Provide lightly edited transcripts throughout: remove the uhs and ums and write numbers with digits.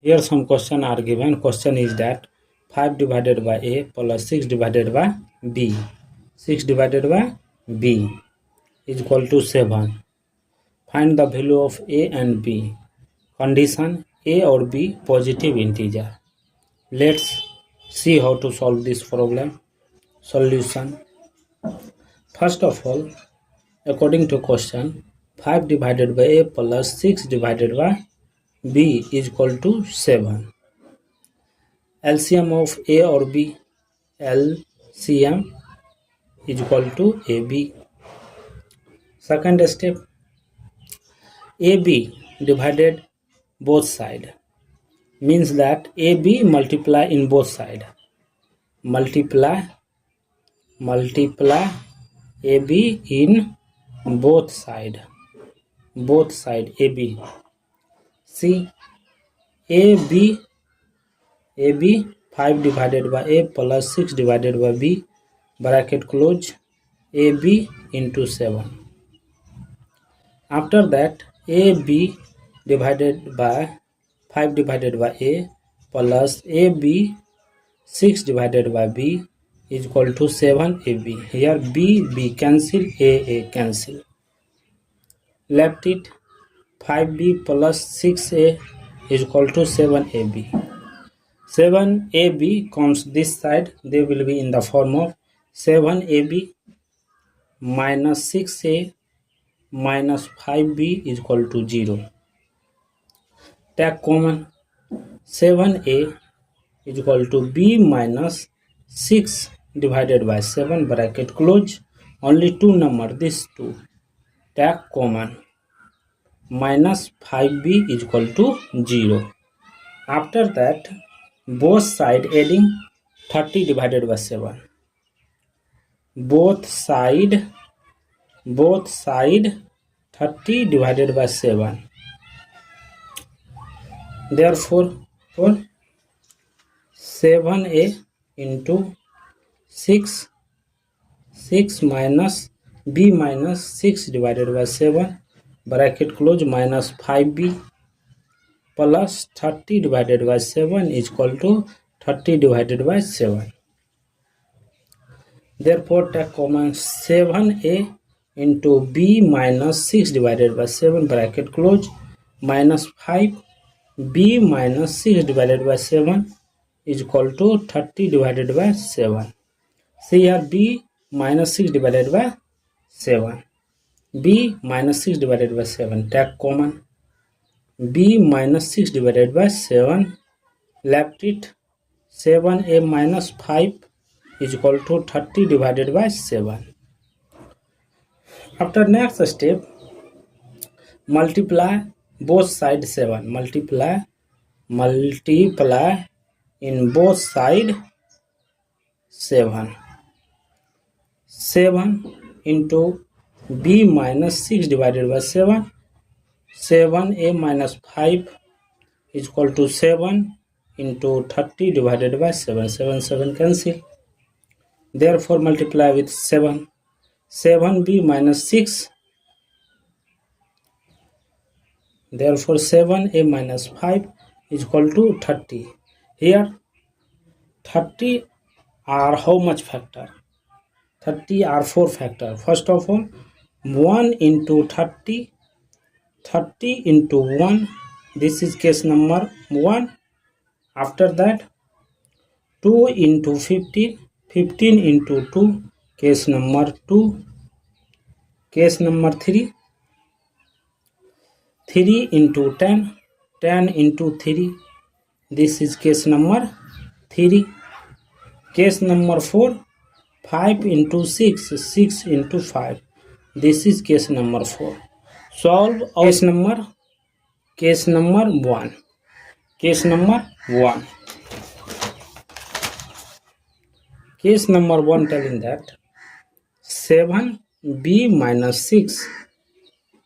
Here some question are given. Question is that 5 divided by A plus 6 divided by B. 6 divided by B is equal to 7. Find the value of A and B. Condition A or B positive integer. Let's see how to solve this problem. Solution. First of all, according to question, 5 divided by A plus 6 divided by B is equal to 7. LCM of A or B, LCM is equal to AB. Second step, AB divided both side means that AB multiply in both side. Multiply AB in both side. Both side AB. See, AB 5 divided by A plus 6 divided by B, bracket close, AB into 7. After that, AB divided by 5 divided by A plus AB 6 divided by B is equal to 7 AB. Here B cancel, A cancel. Left it, 5B plus 6A is equal to 7AB. 7AB comes this side, they will be in the form of 7AB minus 6A minus 5B is equal to 0. Take common, 7A is equal to B minus 6 divided by 7, bracket close, only two number, this 2. Take common, minus 5B is equal to 0. After that, both side adding 30 divided by 7. Both side 30 divided by 7. Therefore, 7A into 6 minus B minus 6 divided by 7, bracket close, minus 5B plus 30 divided by 7 is equal to 30 divided by 7. Therefore, take common, 7A into B minus 6 divided by 7, bracket close, minus 5B minus 6 divided by 7 is equal to 30 divided by 7. See here, B minus 6 divided by 7. B minus 6 divided by 7. Take common, B minus 6 divided by 7. Left it, 7A minus 5 is equal to 30 divided by 7. After next step, multiply both sides 7. Multiply in both side 7. 7 into B minus 6 divided by 7. 7A minus 5 is equal to 7 into 30 divided by 7. 7 cancel. Therefore, multiply with 7. 7B minus 6. Therefore, 7A minus 5 is equal to 30. Here, 30 are how much factor? 30 are 4 factor. First of all, 1 into 30. 30 into 1. This is case number 1. After that, 2 into 15. 15 into 2. Case number 2. Case number 3. 3 into 10. 10 into 3. This is case number 3. Case number 4. 5 into 6. 6 into 5. This is case number 4. Solve case number 1. Case number 1. Case number 1 telling that 7B minus 6,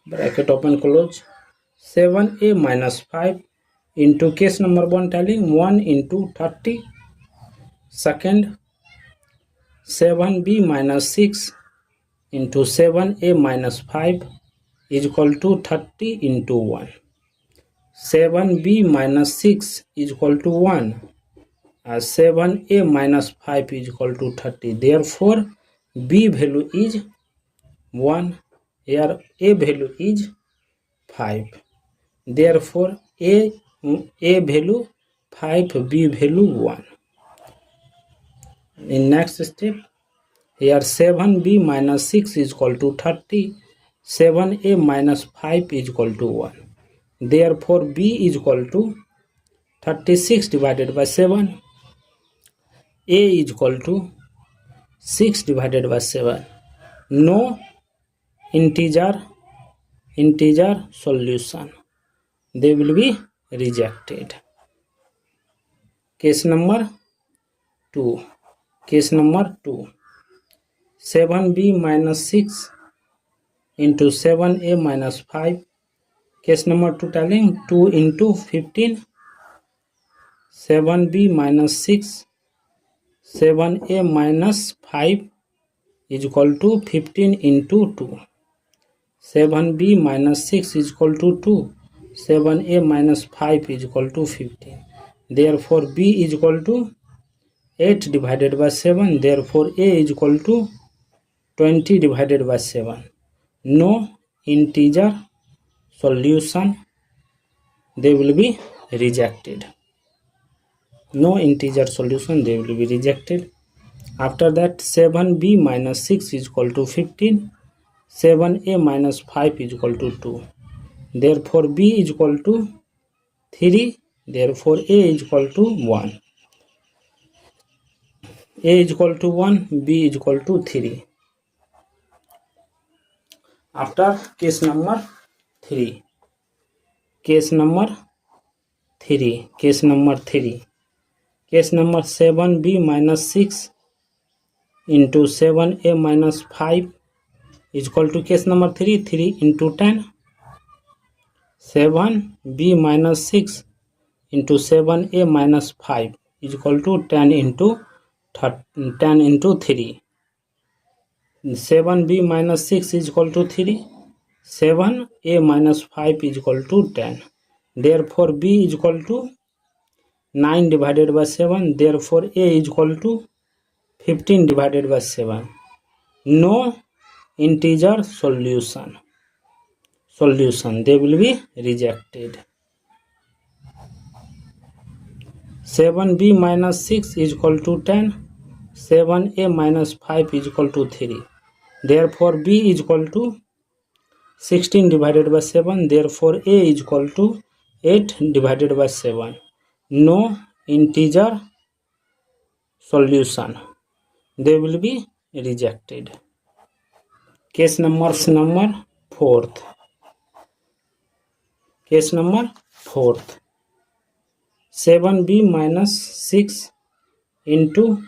bracket open close, 7A minus 5 into case number 1 telling 1 into 30. Second, 7B minus 6 into 7A minus 5 is equal to 30 into 1. 7b minus 6 is equal to 1. 7a minus 5 is equal to 30. Therefore, b value is 1. Here a value is 5. Therefore, a value 5, b value 1. In next step, here 7b minus 6 is equal to 30. 7a minus 5 is equal to 1. Therefore, b is equal to 36 divided by 7. A is equal to 6 divided by 7. No integer solution. They will be rejected. Case number 2. Case number 2. 7b minus 6 into 7a minus 5. Case number 2 telling 2 into 15. 7b minus 6. 7a minus 5 is equal to 15 into 2. 7b minus 6 is equal to 2. 7a minus 5 is equal to 15. Therefore, b is equal to 8 divided by 7. Therefore, a is equal to 20 divided by 7. No integer solution. They will be rejected. No integer solution. They will be rejected. After that, 7b minus 6 is equal to 15. 7a minus 5 is equal to 2. Therefore, b is equal to 3. Therefore, a is equal to 1. A is equal to 1. B is equal to 3. After case number 3. Case number 3. Case number 3. Case number 7b minus 6 into 7a minus 5 is equal to case number 3. 3 into 10. 7b minus 6 into 7a minus 5 is equal to 10 into 3. 7b minus 6 is equal to 3. 7a minus 5 is equal to 10. Therefore, b is equal to 9 divided by 7. Therefore, a is equal to 15 divided by 7. No integer solution. They will be rejected. 7b minus 6 is equal to 10. 7a minus 5 is equal to 3. Therefore, b is equal to 16 divided by 7. Therefore, a is equal to 8 divided by 7. No integer solution. They will be rejected. Case number 4th. Case number 4th. 7b minus 6 into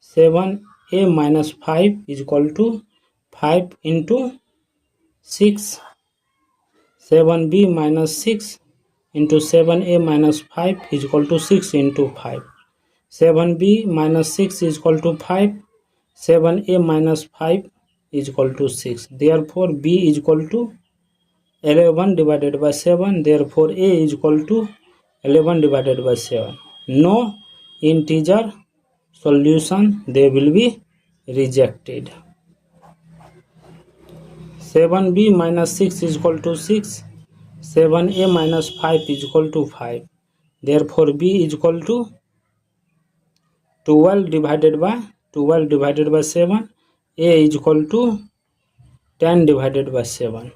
7a minus 5 is equal to 5 into 6. 7b minus 6 into 7a minus 5 is equal to 6 into 5. 7b minus 6 is equal to 5. 7a minus 5 is equal to 6. Therefore, b is equal to 11 divided by 7. Therefore, a is equal to 11 divided by 7. No integer solution. They will be rejected. 7b minus 6 is equal to 6. 7a minus 5 is equal to 5. Therefore, b is equal to 12 divided by 7. A is equal to 10 divided by 7.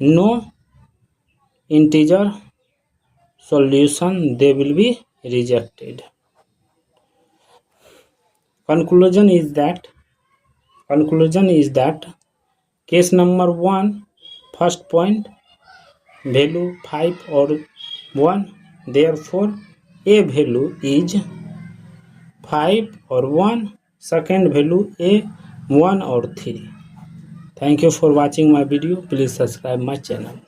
No integer solution. They will be rejected. Conclusion is that case number 1, first point, value 5 or 1. Therefore, a value is 5 or 1. Second value a 1 or 3. Thank you for watching my video. Please subscribe my channel.